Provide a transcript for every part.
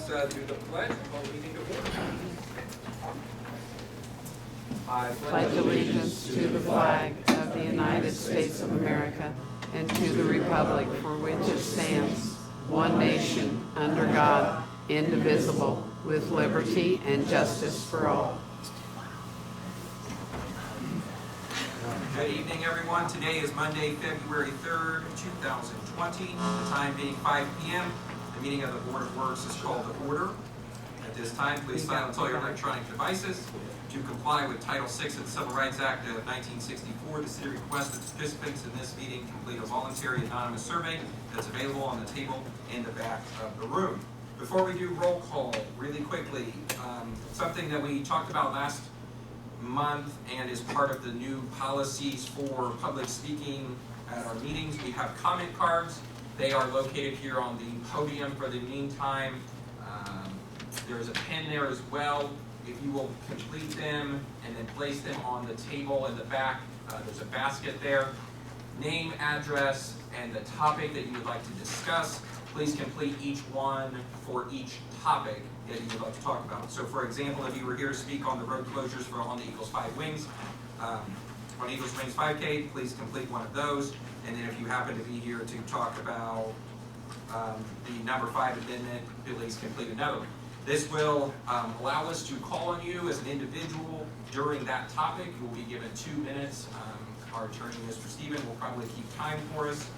let's do the pledge and call the meeting to order. I pledge allegiance to the flag of the United States of America and to the republic for which it stands, one nation, under God, indivisible, with liberty and justice for all. Good evening, everyone. Today is Monday, February 3rd, 2020. The time being 5 p.m. The meeting of the Board of Works is called to order. At this time, please silence all your electronic devices. To comply with Title VI of the Civil Rights Act of 1964, the city requests that participants in this meeting complete a voluntary anonymous survey that's available on the table in the back of the room. Before we do roll call, really quickly, something that we talked about last month and is part of the new policies for public speaking at our meetings. We have comment cards. They are located here on the podium for the meantime. There's a pen there as well. If you will complete them and then place them on the table in the back, there's a basket there. Name, address, and the topic that you would like to discuss. Please complete each one for each topic that you would like to talk about. So for example, if you were here to speak on the road closures for on the Eagles 5 Wings, on Eagles Wings 5K, please complete one of those. And then if you happen to be here to talk about the number 5 amendment, please complete another one. This will allow us to call on you as an individual during that topic. You will be given 2 minutes. Our attorney, Mr. Stephen, will probably keep time for us,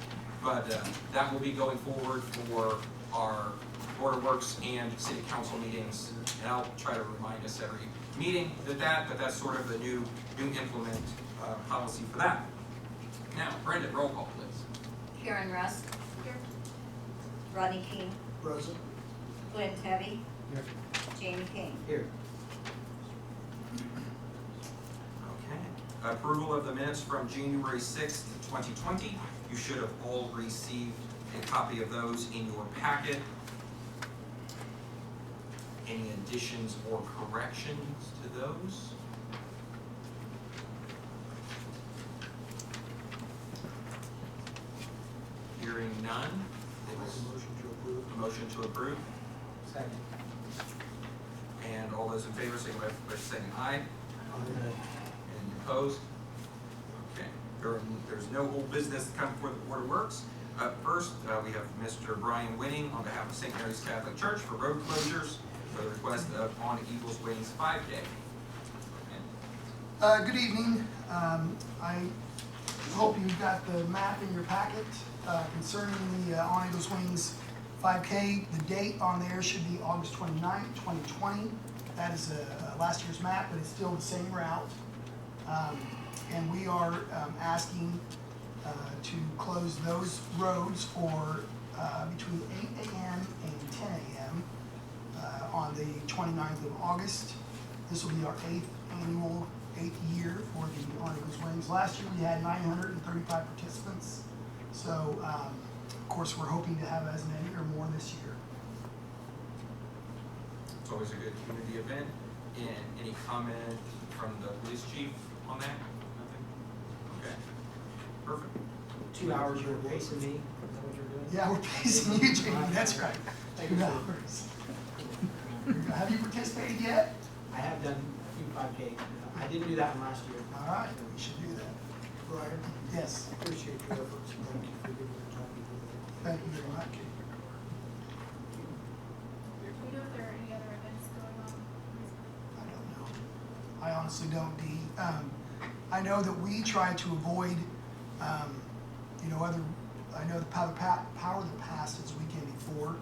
but that will be going forward for our Board of Works and City Council meetings. And I'll try to remind us every meeting but that's sort of the new implement policy for that. Now, Brendan, roll call, please. Karen Rusk. Here. Rodney King. Present. Glenn Tebby. Here. Jamie King. Here. Okay. Approval of the minutes from January 6th, 2020. You should have all received a copy of those in your packet. Any additions or corrections to those? Hearing none. Motion to approve. A motion to approve. Second. And all those in favor, signify by saying aye. Aye. Any opposed? Okay. There's no old business to come before the Board of Works. Up first, we have Mr. Brian Wenning on behalf of St. Mary's Catholic Church for road closures for the request of On Eagles Wings 5K. Good evening. I hope you've got the map in your packet concerning the On Eagles Wings 5K. The date on there should be August 29th, 2020. That is last year's map, but it's still the same route. And we are asking to close those roads for between 8 a.m. and 10 a.m. On the 29th of August. This will be our 8th year for the On Eagles Wings. Last year we had 935 participants. So, of course, we're hoping to have as many or more this year. It's always a good community event. And any comment from the police chief on that? Nothing? Okay. Perfect. 2 hours you're pacing me. Is that what you're doing? Yeah, we're pacing you, Jamie. That's right. 2 hours. Have you participated yet? I have done a few 5K. I didn't do that one last year. All right, then we should do that. Brian, Yes, appreciate your efforts. Thank you for giving the time to do that. thank you very much. Do we know if there are any other events going on? I don't know. I honestly don't, Dee. I know that we try to avoid, I know the Power of the Past is weekend before,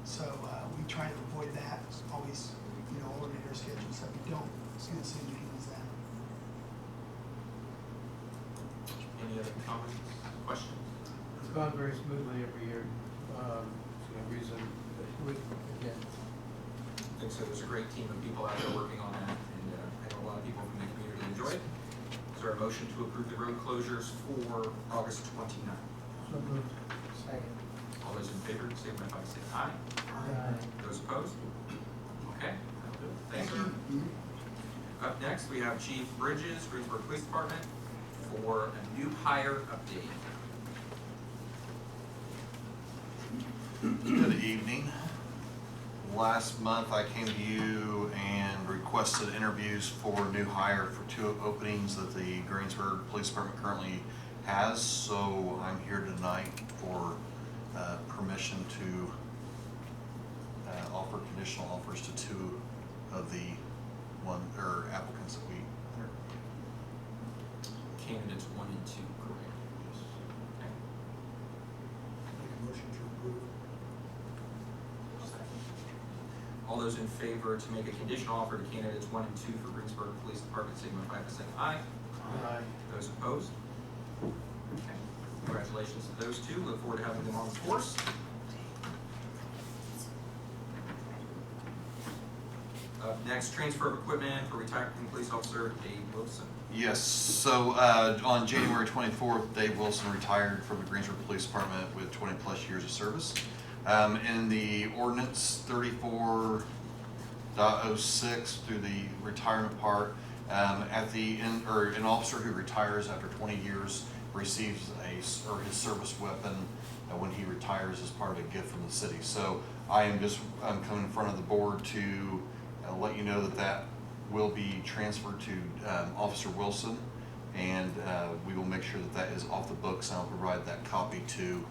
so we try to avoid that. It's always, eliminate our schedules so we don't see the same meeting as that. Any other comments, questions? It's gone very smoothly every year. No reason that we again. I think so. There's a great team of people out there working on that, and I know a lot of people from the community enjoy it. Is there a motion to approve the road closures for August 29th? So moved. Second. All those in favor, signify by saying aye. Aye. Those opposed? Okay, that'll do it. Thanks, sir. Mhm. Up next, we have Chief Bridges, Greensburg Police Department, for a new hire update. Good evening. Last month, I came to you and requested interviews for new hire for 2 openings that the Greensburg Police Department currently has. So I'm here tonight for permission to offer conditional offers to 2 of the applicants that we interviewed. Candidates 1 and 2, correct? Okay. Make a motion to approve. All those in favor to make a conditional offer to candidates 1 and 2 for Greensburg Police Department signify by saying aye. Aye. Those opposed? Okay. Congratulations to those 2. Look forward to having them on the force. Up next, transfer of equipment for retiring police officer Dave Wilson. Yes, so on January 24th, Dave Wilson retired from the Greensburg Police Department with 20-plus years of service. In the ordinance 34.06 through the retirement part, at the end, or an officer who retires after 20 years receives his service weapon when he retires as part of a gift from the city. So I'm coming in front of the board to let you know that will be transferred to Officer Wilson, and we will make sure that is off the books, and I'll provide that copy to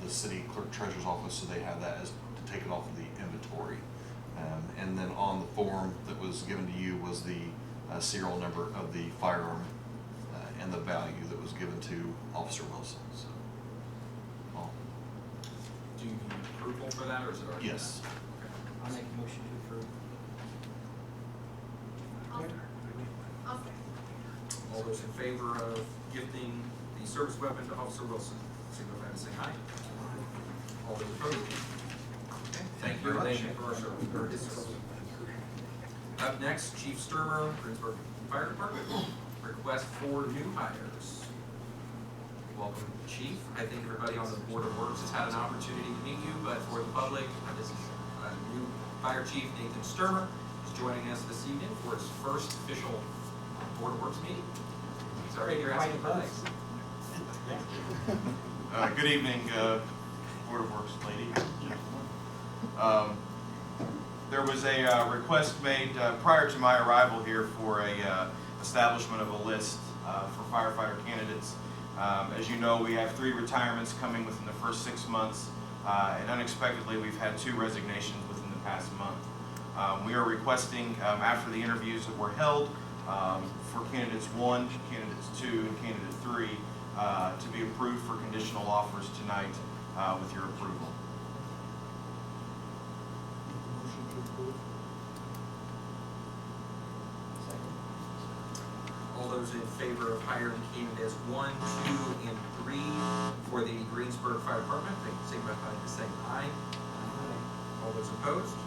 the city clerk treasurer's office so they have that as to take it off of the inventory. And then on the form that was given to you was the serial number of the firearm and the value that was given to Officer Wilson. So, Do you need approval for that, or is it already? yes. done? I'll make a motion to approve. I'll second. All those in favor of gifting the service weapon to Officer Wilson, signify by saying aye. All those opposed? Okay, thank you very much for our service, for his service. Up next, Chief Stoermer, Greensburg Fire Department, request for new hires. Welcome, Chief. I think everybody on the Board of Works has had an opportunity to meet you, but for the public, this is new Fire Chief Nathan Stoermer is joining us this evening for his first official Board of Works meeting. Sorry, you're asking for things. Good evening, Board of Works lady. There was a request made prior to my arrival here for a establishment of a list for firefighter candidates. As you know, we have 3 retirements coming within the first 6 months, and unexpectedly we've had 2 resignations within the past month. We are requesting, after the interviews that were held, for candidates 1, candidates 2, and candidate 3 to be approved for conditional offers tonight with your approval. Motion to approve. Second. All those in favor of hiring candidates 1, 2, and 3 for the Greensburg Fire Department, they signify by saying aye. All those opposed?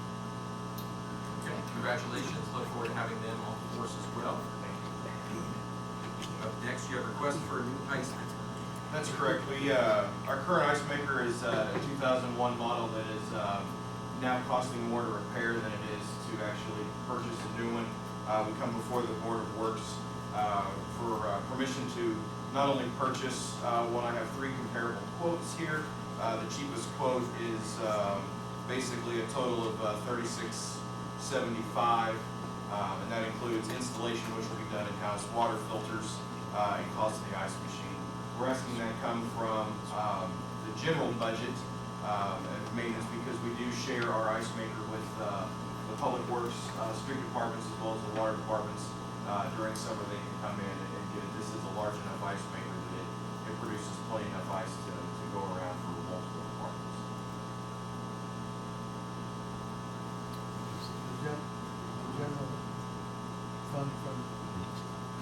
Okay, congratulations. Look forward to having them on the force as well. Up next, you have a request for a new ice maker. That's correct. Our current ice maker is a 2001 model that is now costing more to repair than it is to actually purchase a new one. We come before the Board of Works for permission to not only purchase one. I have 3 comparable quotes here. The cheapest quote is basically a total of $36.75, and that includes installation, which will be done in-house, water filters, and cost of the ice machine. We're asking that come from the general budget maintenance, because we do share our ice maker with the Public Works, street departments, as well as the water departments. During summer, they can come in and get it. This is a large enough ice maker that it produces plenty enough ice to go around for multiple departments. The general fund from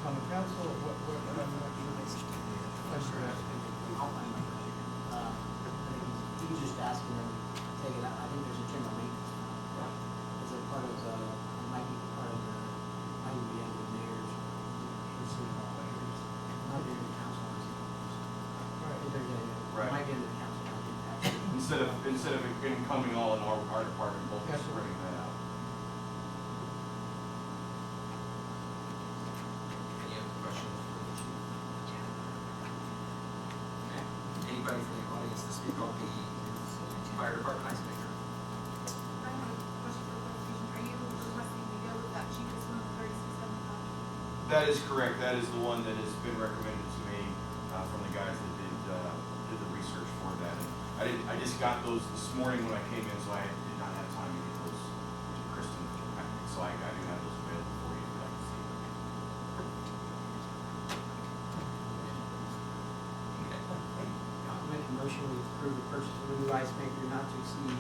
common council, or what, I'm not sure. You're asking. You can just ask them, take it out. I think there's a general maintenance. Is it part of the, it might be part of the, might be under the mayor's. Might be under the council. Right. Might be under the council. Instead of it coming all in our department, we'll be spreading that out. Any other questions for the chief? Okay. Anybody from the audience to speak on the fire department ice maker? That is correct. That is the one that has been recommended to me from the guys that did the research for that. And I just got those this morning when I came in, so I did not have time to get those to Kristen. So I do have those available for you if you'd like to see them. I'll make a motion to approve the purchase of a new ice maker not to exceed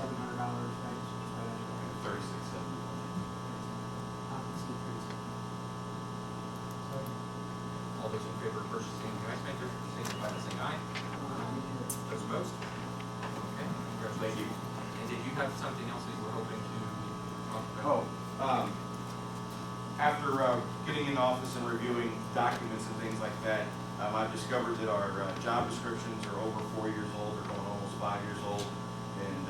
$3,700, right? 3670. Not to exceed 37. All those in favor of purchasing the ice maker, signify by saying aye. Those opposed? Okay, congratulations. Thank you. And did you have something else that you were hoping to talk Oh, about? after getting in office and reviewing documents and things like that, I've discovered that our job descriptions are over 4 years old, they're going almost 5 years old. And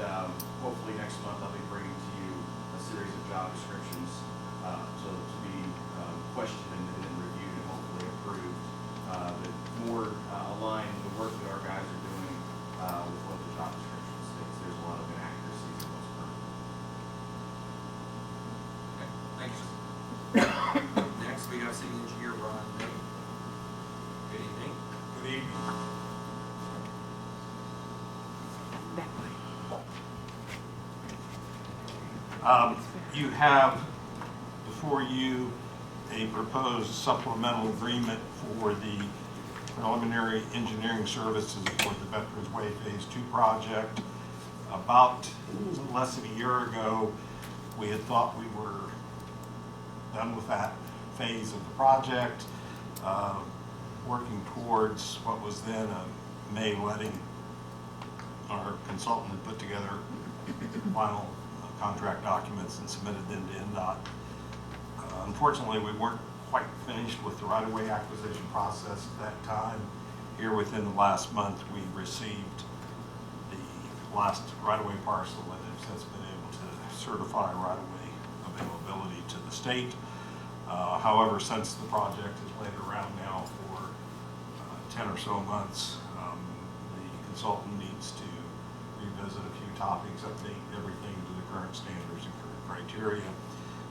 hopefully next month I'll be bringing to you a series of job descriptions to be questioned and then reviewed and hopefully approved that more align the work that our guys are doing with what the job description states. There's a lot of inaccuracies in those terms. Okay, thank you, sir. Next, we have city engineer Ron May. Good evening. Good evening. That way. You have before you a proposed supplemental agreement for the preliminary engineering services for the Veterans Way Phase 2 project. About less than a year ago, we had thought we were done with that phase of the project, working towards what was then a May letting. Our consultant had put together final contract documents and submitted them to NDOT. Unfortunately, we weren't quite finished with the right-of-way acquisition process at that time. Here within the last month, we received the last right-of-way parcel and have since been able to certify right-of-way availability to the state. However, since the project has laid around now for 10 or so months, the consultant needs to revisit a few topics, update everything to the current standards and current criteria.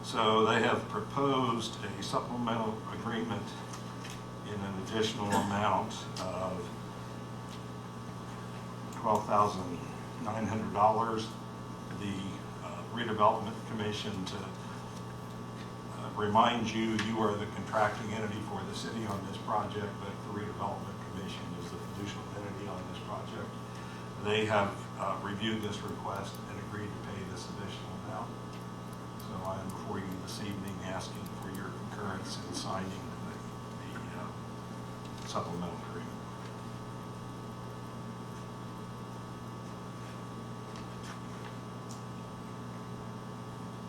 So they have proposed a supplemental agreement in an additional amount of $12,900. The redevelopment commission, to remind you, you are the contracting entity for the city on this project, but the redevelopment commission is the fiducial entity on this project. They have reviewed this request and agreed to pay this additional amount. So I am before you this evening asking for your concurrence in signing the supplemental agreement.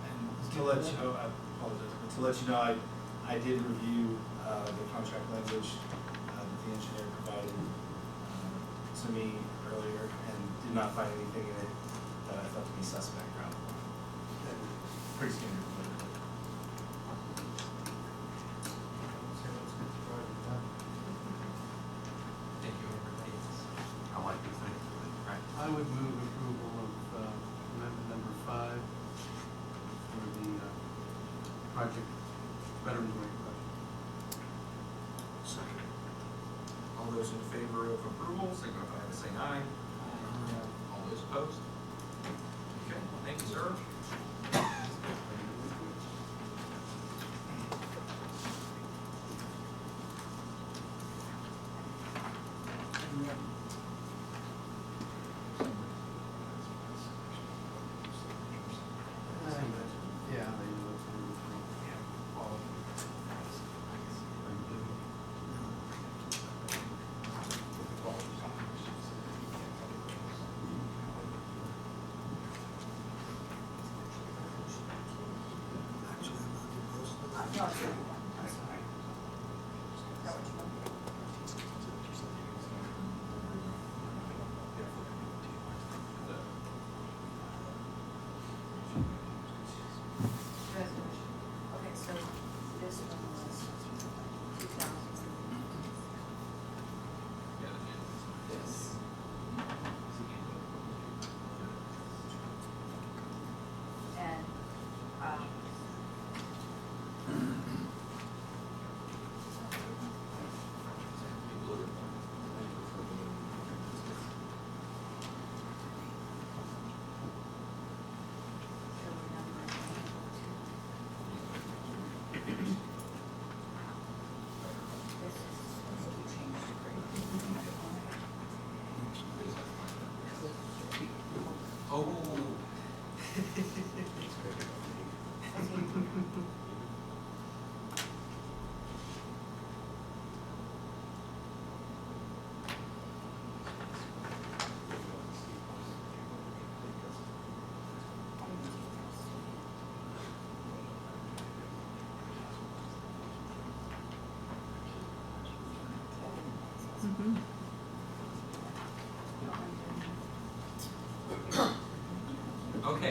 And to let you know, I apologize, but to let you know, I did review the contract language that the engineer provided to me earlier and did not find anything in it that I thought to be suspect around the line. Pretty standard. Thank you, everybody. I like to think of it. Right. I would move approval of amendment number 5 for the project, Veterans Way project. Second. All those in favor of approval, signify by saying aye. All those opposed? Okay, thank you, sir. Yeah, they know it's going to be quality. Resolution. Okay, so this one was 2,000. Yes. And,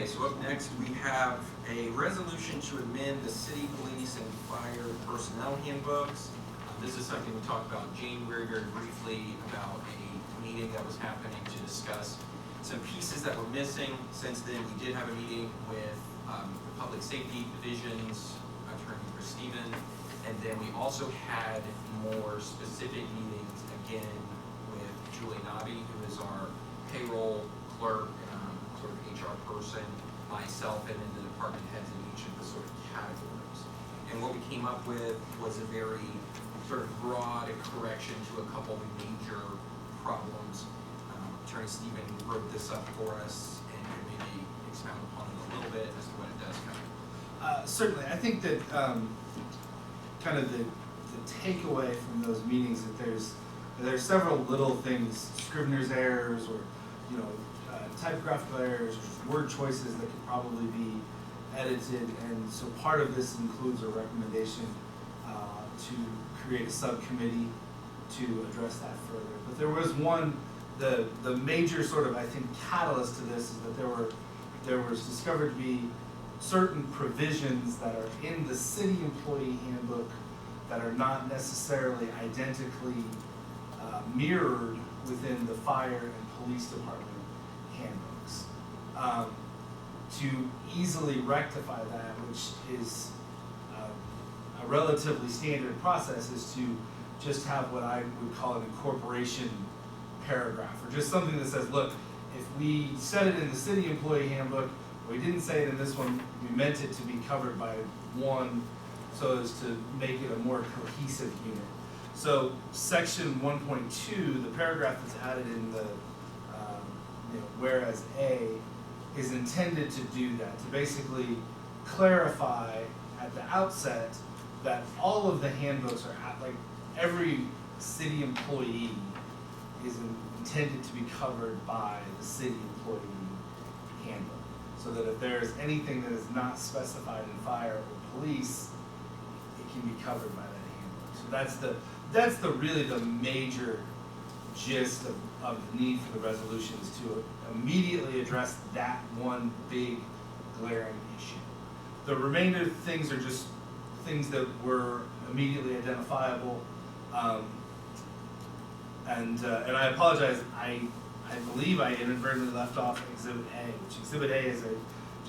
so up next we have a resolution to amend the city police and fire personnel handbooks. This is something we talked about in January very briefly about a meeting that was happening to discuss some pieces that were missing. Since then, we did have a meeting with the Public Safety Division's Attorney Chris Stephen, and then we also had more specific meetings again with Julie Nobby, who is our payroll clerk, sort of HR person, myself, and then the department heads in each of the sort of categories. And what we came up with was a very sort of broad correction to a couple major problems. Attorney Stephen wrote this up for us and could maybe expound upon it a little bit as to what it does cover. Certainly, I think that kind of the takeaway from those meetings that there's several little things, scrivener's errors or typographical errors, or word choices that could probably be edited, and so part of this includes a recommendation to create a subcommittee to address that further. But there was the major sort of, I think, catalyst to this is that there was discovered to be certain provisions that are in the city employee handbook that are not necessarily identically mirrored within the fire and police department handbooks. To easily rectify that, which is a relatively standard process, is to just have what I would call an incorporation paragraph, or just something that says, look, if we said it in the city employee handbook, we didn't say it in this one, we meant it to be covered by one, so as to make it a more cohesive unit. So section 1.2, the paragraph that's added in the whereas A, is intended to do that, to basically clarify at the outset that all of the handbooks are like every city employee is intended to be covered by the city employee handbook, so that if there's anything that is not specified in fire or police, it can be covered by that handbook. So that's the really the major gist of the need for the resolution, is to immediately address that one big glaring issue. The remainder of things are just things that were immediately identifiable. And I apologize, I believe I inadvertently left off Exhibit A, which Exhibit A is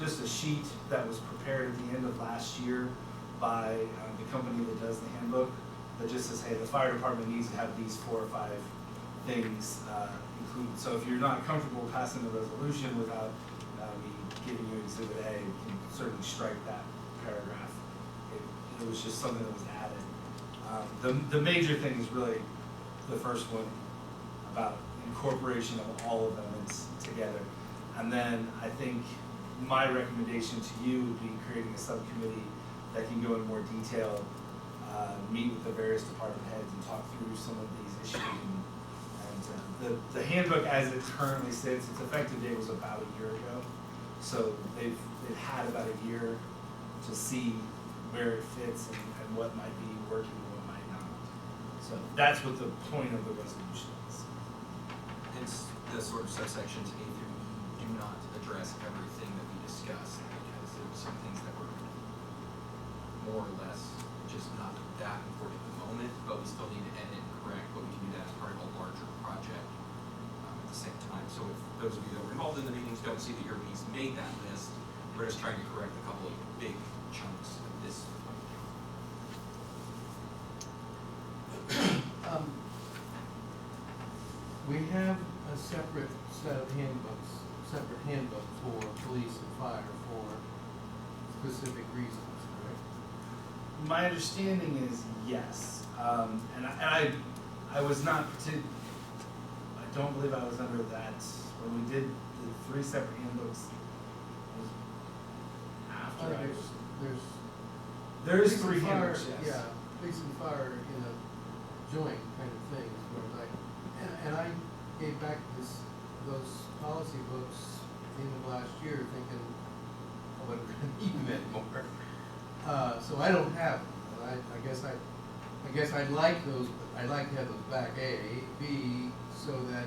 just a sheet that was prepared at the end of last year by the company that does the handbook, that just says, hey, the fire department needs to have these 4 or 5 things included. So if you're not comfortable passing the resolution without me giving you Exhibit A, you can certainly strike that paragraph. It was just something that was added. The major thing is really the first one about incorporation of all of them together. And then I think my recommendation to you would be creating a subcommittee that can go in more detail, meet with the various department heads and talk through some of these issues. And the handbook as it currently sits, its effective date was about a year ago. So they've had about a year to see where it fits and what might be working and what might not. So that's what the point of the resolution is. And the sort of subsections A through E do not address everything that we discussed, because there were some things that were more or less just not that important at the moment, but we still need to edit and correct, but we can do that as part of a larger project at the same time. So if those of you that were involved in the meetings don't see that your piece made that list, we're just trying to correct a couple of big chunks of this. We have a separate set of handbooks, separate handbook for police and fire for specific reasons, correct? My understanding is yes, and I was not I don't believe I was under that when we did the 3 separate handbooks. It was after I was. There is police 3 and fire, handbooks, yes. Yeah, police and fire in a joint kind of thing, as far as and I gave back those policy books at the end of last year thinking I wasn't gonna need them anymore. So I don't have them. I guess I'd like those, but I'd like to have those back, A, B, so that,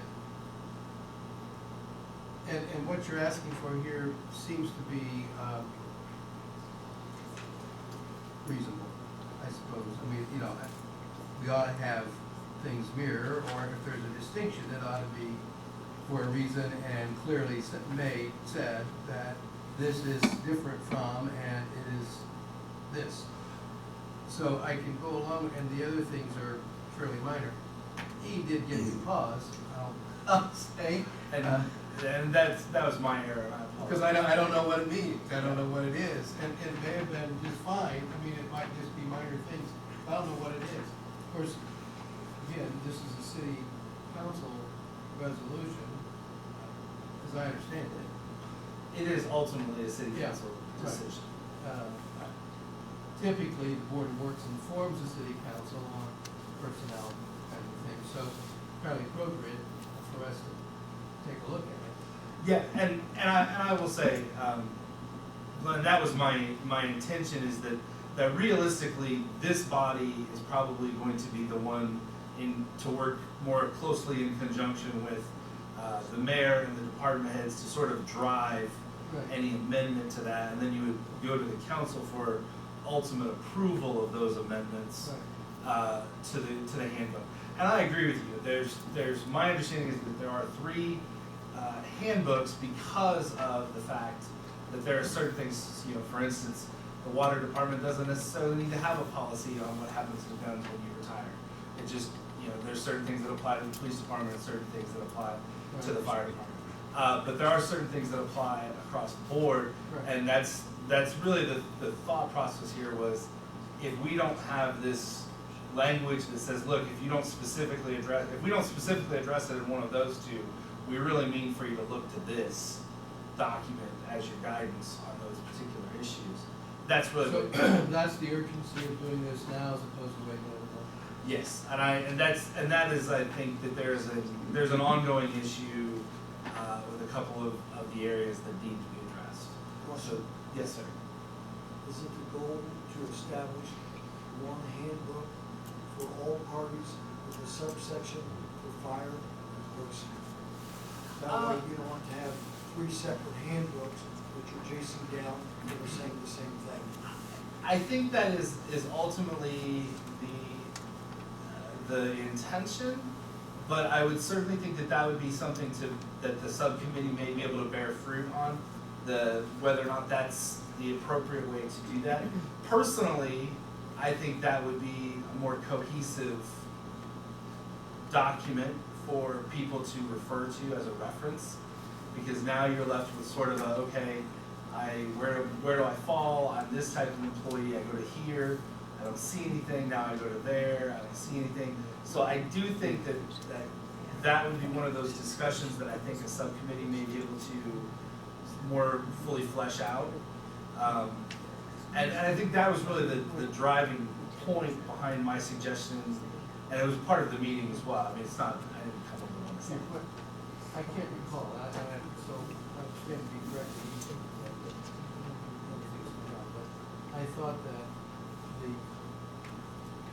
And what you're asking for here seems to be reasonable, I suppose. I mean, you know, we ought to have things mirror, or if there's a distinction, it ought to be for a reason and clearly said that this is different from and it is this. So I can go along, and the other things are fairly minor. He did give me pause, I'll say. And that was my error. Because I don't know what it means, I don't know what it is, and it may have been just fine, I mean, it might just be minor things, I don't know what it is. Of course, again, this is a city council resolution, as I understand it. It is ultimately a city Yeah, council right. decision. Typically, the Board of Works informs the city council on personnel kind of things, so it's fairly appropriate for us to take a look at it. Yeah, and I will say, Glenn, that was my intention, is that realistically, this body is probably going to be the one to work more closely in conjunction with the mayor and the department heads to sort of drive Right. any amendment to that, and then you would go to the council for ultimate approval of those amendments to the handbook. And I agree with you. There's my understanding is that there are 3 handbooks because of the fact that there are certain things, you know, for instance, the water department doesn't necessarily need to have a policy on what happens to guns when you retire. It just, you know, there's certain things that apply to the police department and certain things that apply to the fire department. But there are certain things that apply across the board, Right. and that's really the thought process here was, if we don't have this language that says, look, if we don't specifically address it in one of those 2, we really mean for you to look to this document as your guidance on those particular issues. That's really So, what, that's the urgency of doing this now as opposed to waiting another month. yes, and that is, I think that there's an ongoing issue with a couple of the areas that need to be addressed. So, yes, sir. Is it the goal to establish one handbook for all parties with a subsection for fire? Because that way you don't want to have 3 separate handbooks which are chasing down that are saying the same thing. I think that is ultimately the intention, but I would certainly think that would be something that the subcommittee may be able to bear fruit on, whether or not that's the appropriate way to do that. Personally, I think that would be a more cohesive document for people to refer to as a reference, because now you're left with sort of where do I fall? I'm this type of employee, I go to here, I don't see anything, now I go to there, I don't see anything. So I do think that would be one of those discussions that I think a subcommittee may be able to more fully flesh out. And I think that was really the driving point behind my suggestions, and it was part of the meeting as well. I mean, it's not, I didn't come up with one myself. But I can't recall, so I stand to be corrected. But I thought that the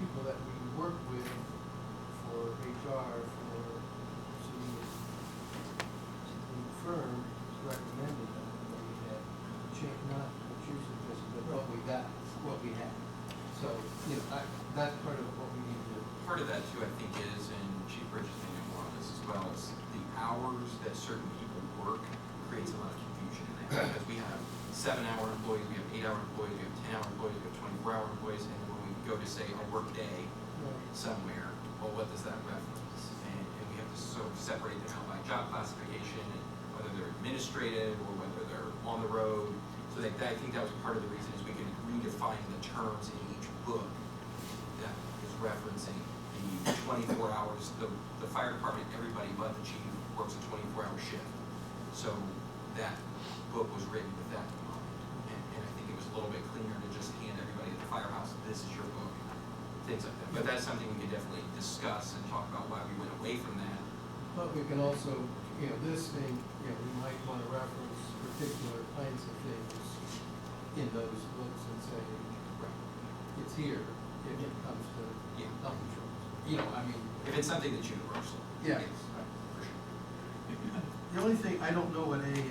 people that we work with for HR, for the firm, recommended that we had changed, not what you suggested, but what we got, what we had. So, you know, that's part of what we need to. Part of that too, I think, is, and Chief Bridges may know more on this as well, is the hours that certain people work creates a lot of confusion in that. Because we have 7-hour employees, we have 8-hour employees, we have 10-hour employees, we have 24-hour employees, and when we go to say a work day somewhere, well, what does that reference? And we have to sort of separate them out by job classification, and whether they're administrative or whether they're on the road. So I think that was part of the reason, is we could redefine the terms in each book that is referencing the 24 hours. The fire department, everybody but the chief works a 24-hour shift. So that book was written with that in mind. And I think it was a little bit cleaner to just hand everybody at the firehouse, this is your book, things like that. But that's something we could definitely discuss and talk about why we went away from that. But we can also, you know, this thing, you know, we might want to reference particular kinds of things in those books and say, it's here if it comes to health insurance. You know, I mean. If it's something that's universal. Yeah. Yes, for sure. the only thing, I don't know what A is, it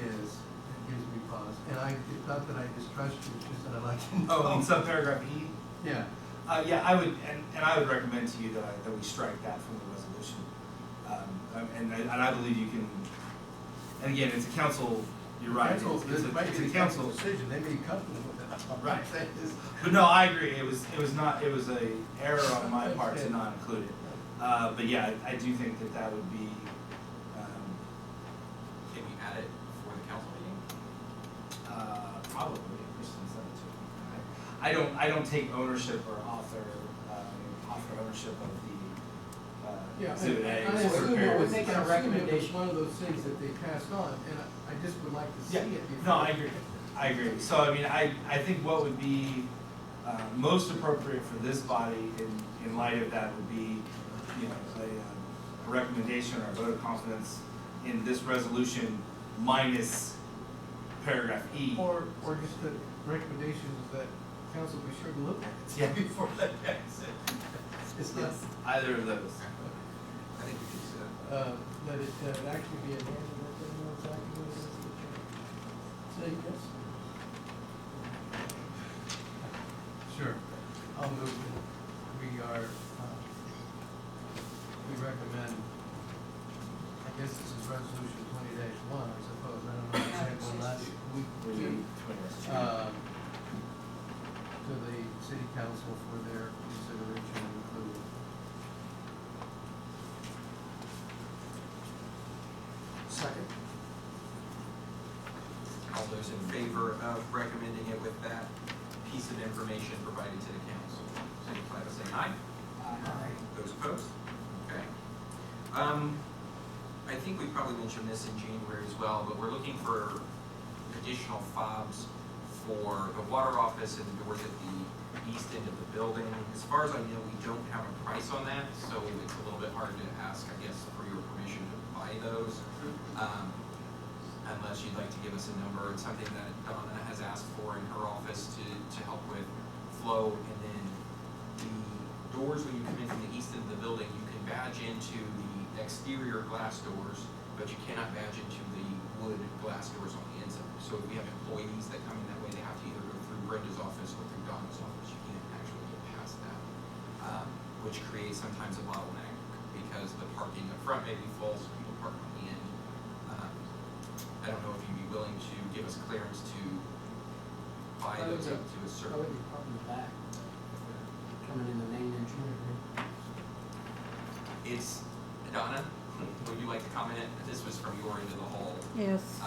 gives me pause, and it's not that I distrust you, it's just that I like to know. Oh, in subparagraph E? Yeah, Yeah, I would, and I would recommend to you that we strike that from the resolution. And I believe you can, and again, it's a council, you're right, it's it might be a a council. council decision, they may be comfortable with it. Right. I'm saying is- But no, I agree, it was a error on my part to not include it. But yeah, I do think that would be, Can we add it for the council meeting? probably, if Kristen sent it to me. I don't take ownership or offer ownership of the, Yeah, exhibit A. I or assume it prepare- was, I making a assume it was recommendation. one of those things that they passed on, and I just would like to see Yeah, it before. no, I agree. So, I mean, I think what would be most appropriate for this body in light of that would be, you know, a recommendation or a vote of confidence in this resolution minus paragraph E. Or just the recommendations that council be sure to look at it. Yeah. Before they pass it. It's not, Either of those. I think we should do that. that it actually be amended, that they know exactly what it is that you're saying, yes? Sure, I'll move that we recommend, I guess this is resolution 20-1, I suppose, I don't know if you had one last week. To the city council for their consideration and approval. Second. All those in favor of recommending it with that piece of information provided to the council, signify by saying aye. Aye. Those opposed? Okay. I think we probably mentioned this in January as well, but we're looking for additional fobs for the water office and the doors at the east end of the building. As far as I know, we don't have a price on that, so it's a little bit hard to ask, I guess, for your permission to buy those. Unless you'd like to give us a number. It's something that Donna has asked for in her office to help with flow. And then the doors, when you come in from the east end of the building, you can badge into the exterior glass doors, but you cannot badge into the wood glass doors on the inside. So if we have employees that come in that way, they have to either go through Brenda's office or through Donna's office. You can't actually get past that, which creates sometimes a bottleneck because the parking up front may be full, so people park on the end. I don't know if you'd be willing to give us clearance to buy those up to a I certain. would be parking in the back, coming in the main entry. It's, Donna, would you like to comment? This was from your end of the hall. Yes. So,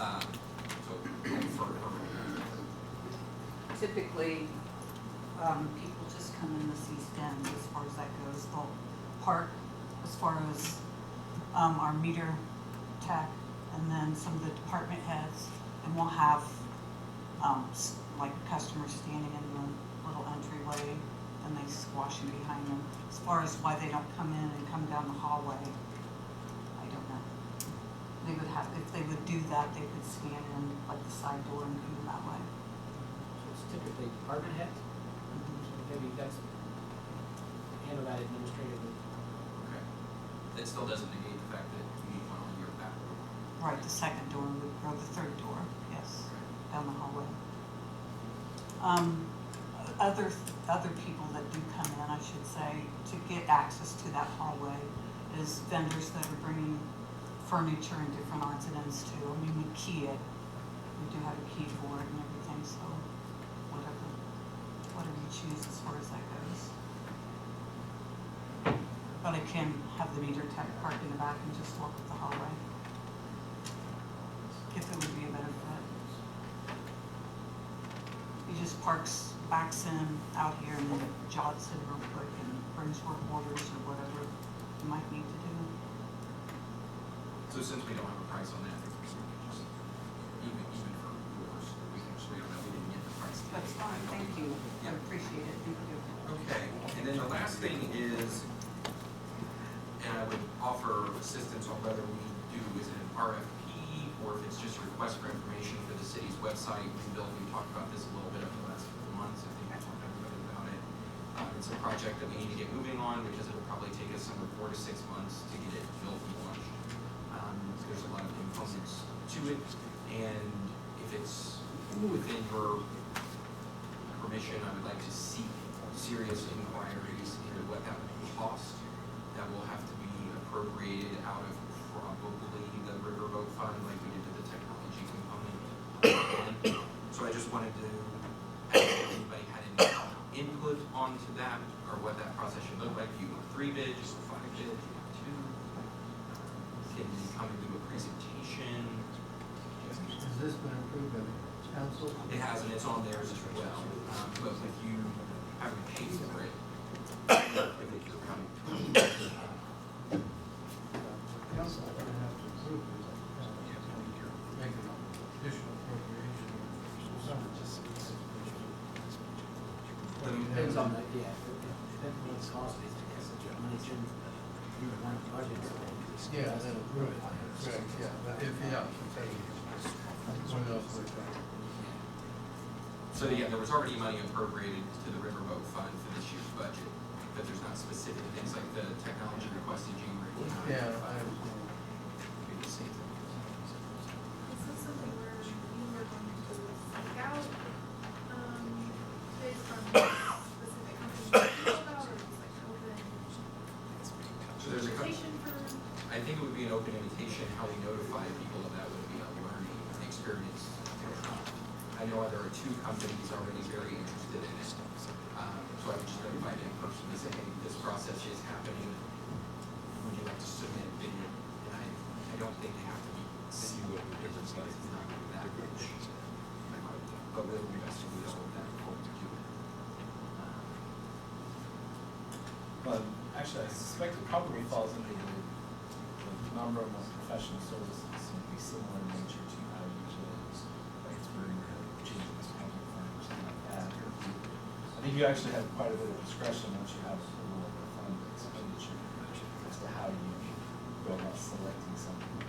for her. Typically, people just come in this east end as far as that goes. They'll park as far as, our meter tech and then some of the department heads, and we'll have, like customers standing in the little entryway and they squash in behind them. As far as why they don't come in and come down the hallway, I don't know. They would have, if they would do that, they could scan in like the side door and come in that way. So it's typically department heads, so maybe that's, handle that administratively. Okay. That still doesn't negate the fact that you need one on your back. Right, the second door, or the third door, yes, down the hallway. Other people that do come in, I should say, to get access to that hallway is vendors that are bringing furniture and different odds and ends too. I mean, we key it, we do have a key for it and everything, so whatever you choose as far as that goes. But I can have the meter tech park in the back and just walk up the hallway. If it would be a better fit. He just backs in out here and then jots in real quick and brings work orders or whatever you might need to do. So since we don't have a price on that, I think we can just, even for yours, we can just, we don't know, we didn't get the price. That's fine, thank you. I appreciate it, thank you. Okay, and then the last thing is, and I would offer assistance on whether we do, is it an RFP, or if it's just a request for information for the city's website. Bill, we talked about this a little bit over the last couple of months, I think I talked to everybody about it. It's a project that we need to get moving on, because it'll probably take us somewhere 4 to 6 months to get it built and launched. There's a lot of components to it, and if it's within your permission, I would like to seek serious inquiries into what that would cost. That will have to be appropriated out of probably the riverboat fund, like we did with the technology component. So I just wanted to ask if anybody had any input onto that, or what that process should look like. Do you want 3 bids, 5 bids, 2? Can you come and do a presentation? Has this been approved by the council? It has, and it's on theirs as well. But with you having paid for it, if you're coming. Council are gonna have to approve it, make an additional appropriation. Depends on the, yeah, depends on what it's costing, because the money's in, one of the budgets. Yeah, then approve it, correct, yeah, but if, yeah, what else would that? So yeah, there was already money appropriated to the riverboat fund for this year's budget, but there's not specific things like the technology requested January 29th. Yeah, I understand. Be the same thing. Is this something where you were going to seek out, based on specific companies you know about, or just like open So there's a couple. invitation for? I think it would be an open invitation. How we notify people of that would be a learning experience. I know there are 2 companies already very interested in it. So I would just notify them personally, say, hey, this process is happening. Would you like to submit a video? And I don't think they have to be super different size. It's not going to be that rich. But we'll do best to do all of that before we do it. Well, actually, I suspect it probably falls into the number of professional services would be similar in nature to how you use, like for changes to public fund or something like that. I think you actually have quite a bit of discretion once you have approval of the fund expenditure as to how you go about selecting something.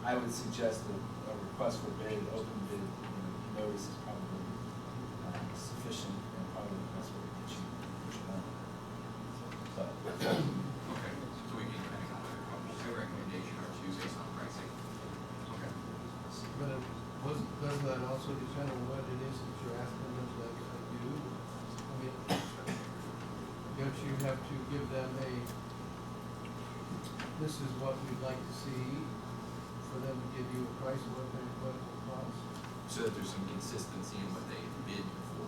I would suggest that a request for bid, open bid, notice is probably sufficient and probably the best way to get you done. But Okay, so we can kind of come with a recommendation or 2 based on pricing. Okay. But does that also depend on what it is that you're asking them to do? I mean, don't you have to give them this is what we'd like to see, for them to give you a price of what it will cost? So that there's some consistency in what they bid for.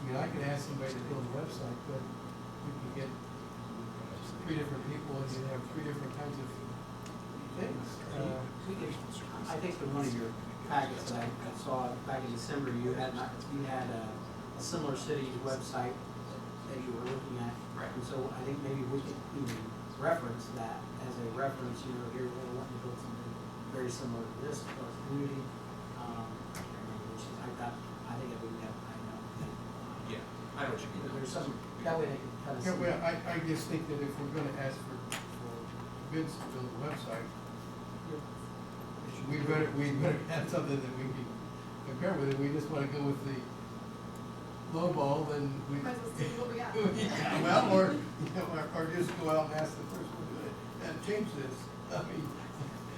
Yeah, I could ask somebody to build a website, but you can get 3 different people and you have 3 different kinds of things. I think in one of your packets that I saw back in December, you had a similar city's website that you were looking at. Right. And so I think maybe we could even reference that as a reference, here we're wanting to build something very similar to this for our community. Which is, I think that we would have, Yeah, I know what you mean. but there's some, that way they can kind of see. Yeah, well, I just think that if we're gonna ask for bids to build a website, we better have something that we can compare with. If we just wanna go with the low ball, then we. Might as well see what we got. Yeah, well, or just go out and ask the person to do it, and change this, I mean.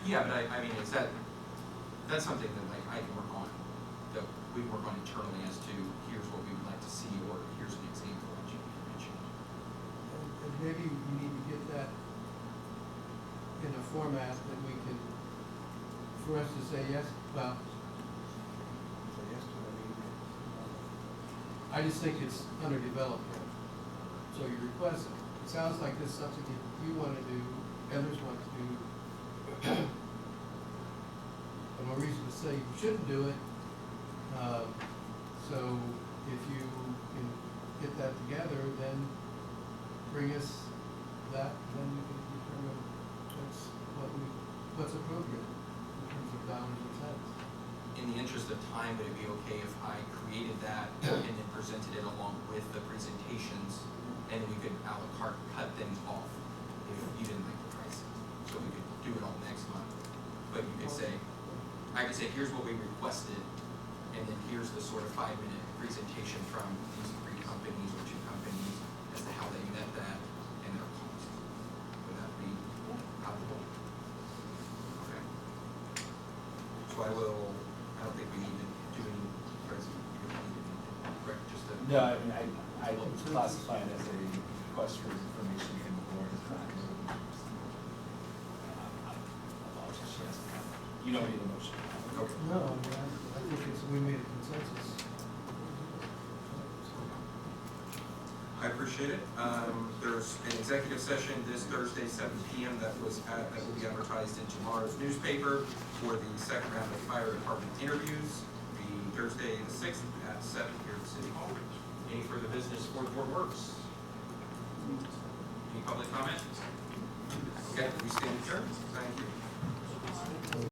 Yeah, but I mean, that's something that like I can work on, that we work on internally as to here's what we would like to see, or here's an example that you mentioned. And maybe we need to get that in a format that we can, for us to say yes, well, say yes to it, I just think it's underdeveloped here. So you request it. It sounds like this is something that you want to do, others want to do. No reason to say you shouldn't do it. So if you can get that together, then bring us that, then we can determine what's appropriate in terms of dollars and cents. In the interest of time, would it be okay if I created that and then presented it along with the presentations, and we could a la carte cut things off if you didn't like the pricing? So we could do it all next month. But you could say, I could say, here's what we requested, and then here's the sort of 5-minute presentation from these 3 companies or 2 companies as to how they met that, and So I don't think we need to do any, correct, just a. No, I mean, I would classify it as a request for information from the board. Apologies, she has to comment. You don't need a motion. Okay. No, I mean, I think it's, we made a consensus. I appreciate it. There's an executive session this Thursday, 7 p.m. that will be advertised in tomorrow's newspaper for the second round of fire department interviews, the Thursday the 6th at 7 here at City Hall. Any further business for the board works? Any public comment? Okay, we stand adjourned. Thank you.